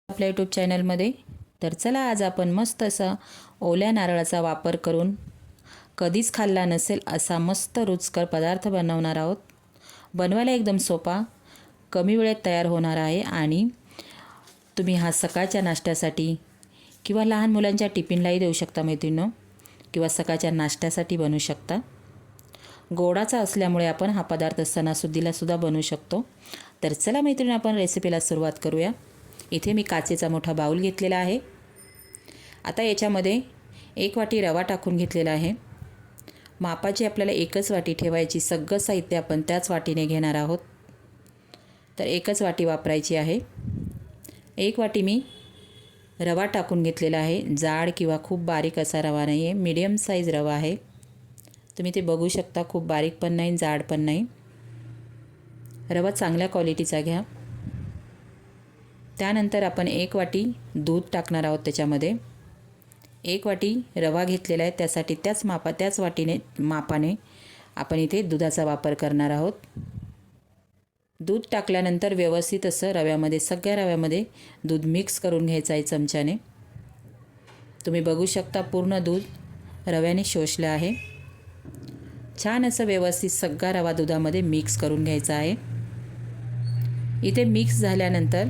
आपल्या यूट्यूब चॅनलमध्ये. तर चला आज आपण मस्त असा ओल्या नारळाचा वापर करून कधीच खाल्ला नसेल असा मस्त रुचकर पदार्थ बनवणार आहोत. बनवायला एकदम सोपा, कमी वेळेत तयार होणार आहे आणि तुम्ही हा सकाळच्या नाश्त्यासाठी किंवा लहान मुलांच्या टिफिनलाही देऊ शकता मैत्रिणींनो, किंवा सकाळच्या नाश्त्यासाठी बनवू शकता. गोडाचा असल्यामुळे आपण हा पदार्थ सणासुदीलासुद्धा बनवू शकतो. तर चला मैत्रिणी, आपण रेसिपीला सुरुवात करूया. इथे मी काचेचा मोठा बाऊल घेतलेला आहे. आता याच्यामध्ये 1 वाटी रवा टाकून घेतलेला आहे. मापाची आपल्याला एकच वाटी ठेवायची, सगळं साहित्य आपण त्याच वाटीने घेणार आहोत. तर एकच वाटी वापरायची आहे. 1 वाटी मी रवा टाकून घेतलेला आहे. जाड किंवा खूप बारीक असा रवा नाही आहे, मीडियम साईज रवा आहे. तुम्ही ते बघू शकता, खूप बारीक पण नाही, जाड पण नाही. रवा चांगल्या क्वालिटीचा घ्या. त्यानंतर आपण 1 वाटी दूध टाकणार आहोत त्याच्यामध्ये. 1 वाटी रवा घेतलेला आहे, त्यासाठी त्याच मापाने आपण इथे दुधाचा वापर करणार आहोत. दूध टाकल्यानंतर व्यवस्थित असं सगळ्या रव्यामध्ये दूध मिक्स करून घ्यायचं आहे चमच्याने. तुम्ही बघू शकता, पूर्ण दूध रव्याने शोषलं आहे. छान असं व्यवस्थित सगळा रवा दुधामध्ये मिक्स करून घ्यायचा आहे. इथे मिक्स झाल्यानंतर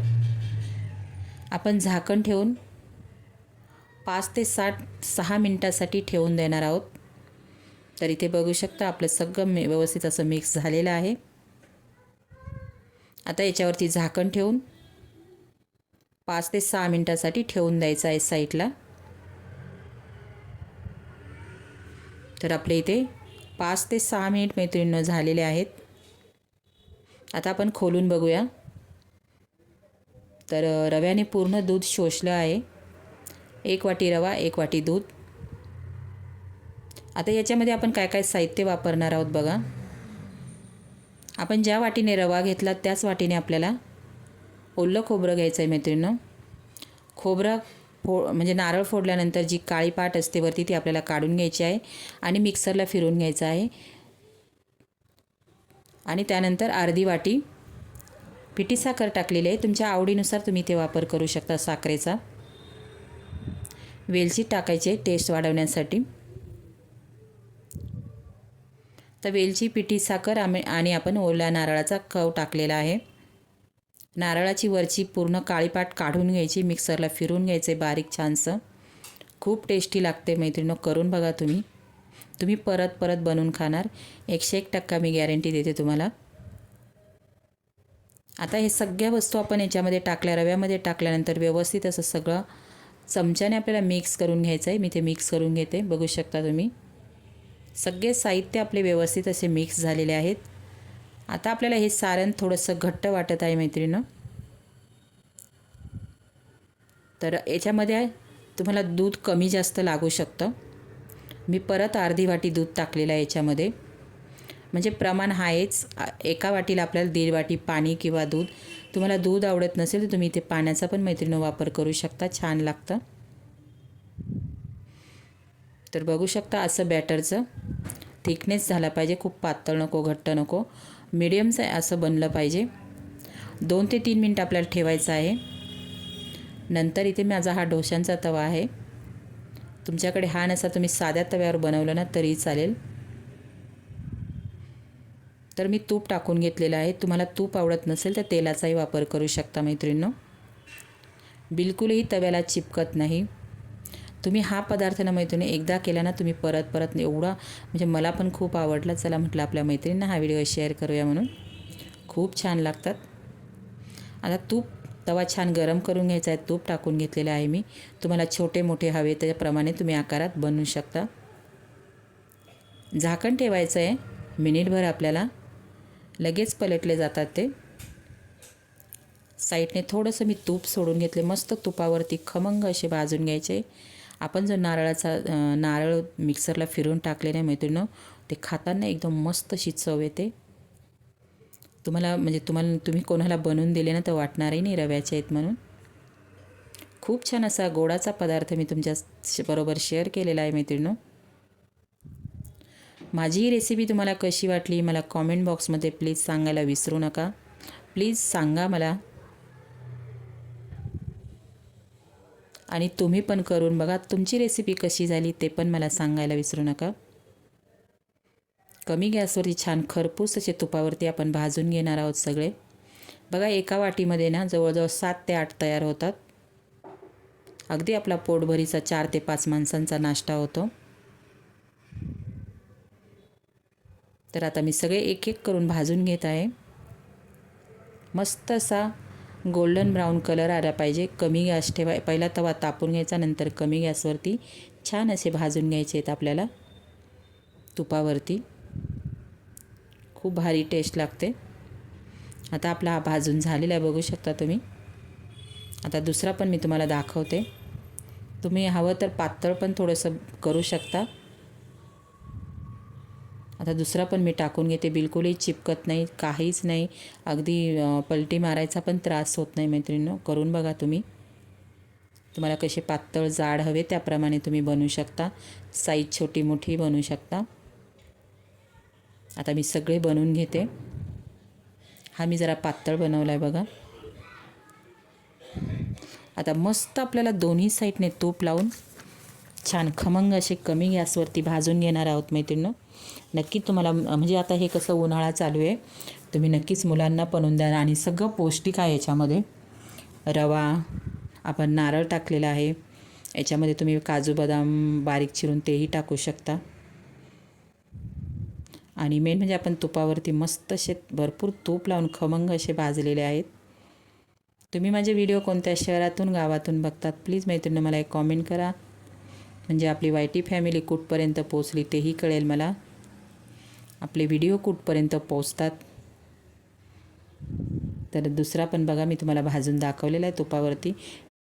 आपण झाकण ठेवून 5 ते 6 मिनिटासाठी ठेवून देणार आहोत. तर इथे बघू शकता, आपलं सगळं व्यवस्थित असं मिक्स झालेलं आहे. आता याच्यावरती झाकण ठेवून 5 ते 6 मिनिटासाठी ठेवून द्यायचं आहे साईडला. तर आपले इथे 5 ते 6 मिनिट मैत्रिणींनो झालेले आहेत. आता आपण खोलून बघूया. तर रव्याने पूर्ण दूध शोषलं आहे. 1 वाटी रवा, 1 वाटी दूध. आता याच्यामध्ये आपण काय काय साहित्य वापरणार आहोत बघा. आपण ज्या वाटीने रवा घेतला त्याच वाटीने आपल्याला ओलं खोबरं घ्यायचं आहे मैत्रिणींनो. खोबरं म्हणजे नारळ फोडल्यानंतर जी काळी पाट असते वरती, ती आपल्याला काढून घ्यायची आहे आणि मिक्सरला फिरवून घ्यायचं आहे. आणि त्यानंतर अर्धी वाटी पिठी साखर टाकलेली आहे. तुमच्या आवडीनुसार तुम्ही ते वापर करू शकता साखरेचा. वेलची टाकायची आहे टेस्ट वाढवण्यासाठी. तर वेलची, पिठी साखर आणि आपण ओल्या नारळाचा कव टाकलेला आहे. नारळाची वरची पूर्ण काळी पाट काढून घ्यायची, मिक्सरला फिरवून घ्यायचे बारीक छानसं. खूप टेस्टी लागते मैत्रिणींनो, करून बघा तुम्ही. तुम्ही परत परत बनवून खाणार. 101% मी गॅरंटी देते तुम्हाला. आता हे सगळ्या वस्तू आपण याच्यामध्ये रव्यामध्ये टाकल्यानंतर व्यवस्थित असं सगळं चमच्याने आपल्याला मिक्स करून घ्यायचं आहे. मी ते मिक्स करून घेते. बघू शकता तुम्ही, सगळे साहित्य आपले व्यवस्थित असे मिक्स झालेले आहेत. आता आपल्याला हे सारण थोडंसं घट्ट वाटत आहे मैत्रिणींनो. तर याच्यामध्ये तुम्हाला दूध कमी जास्त लागू शकतं. मी परत अर्धी वाटी दूध टाकलेलं आहे याच्यामध्ये. म्हणजे प्रमाण आहेच. 1 वाटीला आपल्याला 1.5 वाटी पाणी किंवा दूध. तुम्हाला दूध आवडत नसेल तर तुम्ही इथे पाण्याचा पण मैत्रिणींनो वापर करू शकता, छान लागतं. तर बघू शकता, असं बॅटरचं थिकनेस झाला पाहिजे. खूप पातळ नको, घट्ट नको, मीडियमचं असं बनलं पाहिजे. 2 ते 3 मिनिट आपल्याला ठेवायचं आहे. नंतर इथे माझा हा डोशांचा तवा आहे. तुमच्याकडे हा नसा, तुम्ही साध्या तव्यावर बनवलं ना तरी चालेल. तर मी तूप टाकून घेतलेलं आहे. तुम्हाला तूप आवडत नसेल तर तेलाचाही वापर करू शकता मैत्रिणींनो. बिलकुलही तव्याला चिपकत नाही. तुम्ही हा पदार्थ ना मैत्रिणी एकदा केला ना, तुम्ही परत परत एवढा, म्हणजे मला पण खूप आवडला. चला म्हटलं आपल्या मैत्रिणींना हा व्हिडिओ शेअर करूया म्हणून. खूप छान लागतात. आता तवा छान गरम करून घ्यायचा आहे. तूप टाकून घेतलेलं आहे मी. तुम्हाला छोटे मोठे हवे त्याप्रमाणे तुम्ही आकारात बनवू शकता. झाकण ठेवायचं आहे मिनिटभर. आपल्याला लगेच पलटले जातात ते. साईडने थोडंसं मी तूप सोडून घेतले. मस्त तुपावरती खमंग असे भाजून घ्यायचे. आपण जो नारळ मिक्सरला फिरून टाकले नाही मैत्रिणींनो, ते खाताना एकदम मस्त अशी चव येते. तुम्ही कोणाला बनवून दिले ना तर वाटणारही नाही रव्याचे आहेत म्हणून. खूप छान असा गोडाचा पदार्थ मी तुमच्या बरोबर शेअर केलेला आहे मैत्रिणींनो. माझी ही रेसिपी तुम्हाला कशी वाटली मला कॉमेंट बॉक्समध्ये प्लीज सांगायला विसरू नका. प्लीज सांगा मला. आणि तुम्ही पण करून बघा. तुमची रेसिपी कशी झाली ते पण मला सांगायला विसरू नका. कमी गॅसवरती छान खरपूस असे तुपावरती आपण भाजून घेणार आहोत सगळे. बघा एका वाटीमध्ये ना जवळजवळ 7 ते 8 तयार होतात. अगदी आपला पोटभरीचा 4 ते 5 माणसांचा नाश्ता होतो. तर आता मी सगळे एक एक करून भाजून घेत आहे. मस्त असा गोल्डन ब्राऊन कलर आला पाहिजे. कमी गॅस ठेवा. पहिला तवा तापून घ्यायचा, नंतर कमी गॅसवरती छान असे भाजून घ्यायचे आहेत आपल्याला तुपावरती. खूप भारी टेस्ट लागते. आता आपला हा भाजून झालेला आहे, बघू शकता तुम्ही. आता दुसरा पण मी तुम्हाला दाखवते. तुम्ही हवं तर पातळ पण थोडंसं करू शकता. आता दुसरा पण मी टाकून घेते. बिलकुलही चिपकत नाही, काहीच नाही. अगदी पलटी मारायचा पण त्रास होत नाही मैत्रिणींनो. करून बघा तुम्ही. तुम्हाला कसे पातळ जाड हवे त्याप्रमाणे तुम्ही बनवू शकता. साईज छोटी मोठी बनवू शकता. आता मी सगळे बनवून घेते. हा मी जरा पातळ बनवला आहे बघा. आता मस्त आपल्याला दोन्ही साईडने तूप लावून छान खमंग असे कमी गॅसवरती भाजून घेणार आहोत मैत्रिणींनो. नक्की तुम्हाला म्हणजे आता हे कसं उन्हाळा चालू आहे, तुम्ही नक्कीच मुलांना बनवून द्या. आणि सगळं पौष्टिक आहे याच्यामध्ये. रवा, आपण नारळ टाकलेला आहे. याच्यामध्ये तुम्ही काजू बदाम बारीक चिरून तेही टाकू शकता. आणि मेन म्हणजे आपण तुपावरती मस्त असे भरपूर तूप लावून खमंग असे भाजलेले आहेत. तुम्ही माझे व्हिडिओ कोणत्या शहरातून गावातून बघतात प्लीज मैत्रिणी मला एक कॉमेंट करा. म्हणजे आपली YT फॅमिली कुठपर्यंत पोचली तेही कळेल मला. आपले व्हिडिओ कुठपर्यंत पोचतात. तर दुसरा पण बघा मी तुम्हाला भाजून दाखवलेला आहे तुपावरती.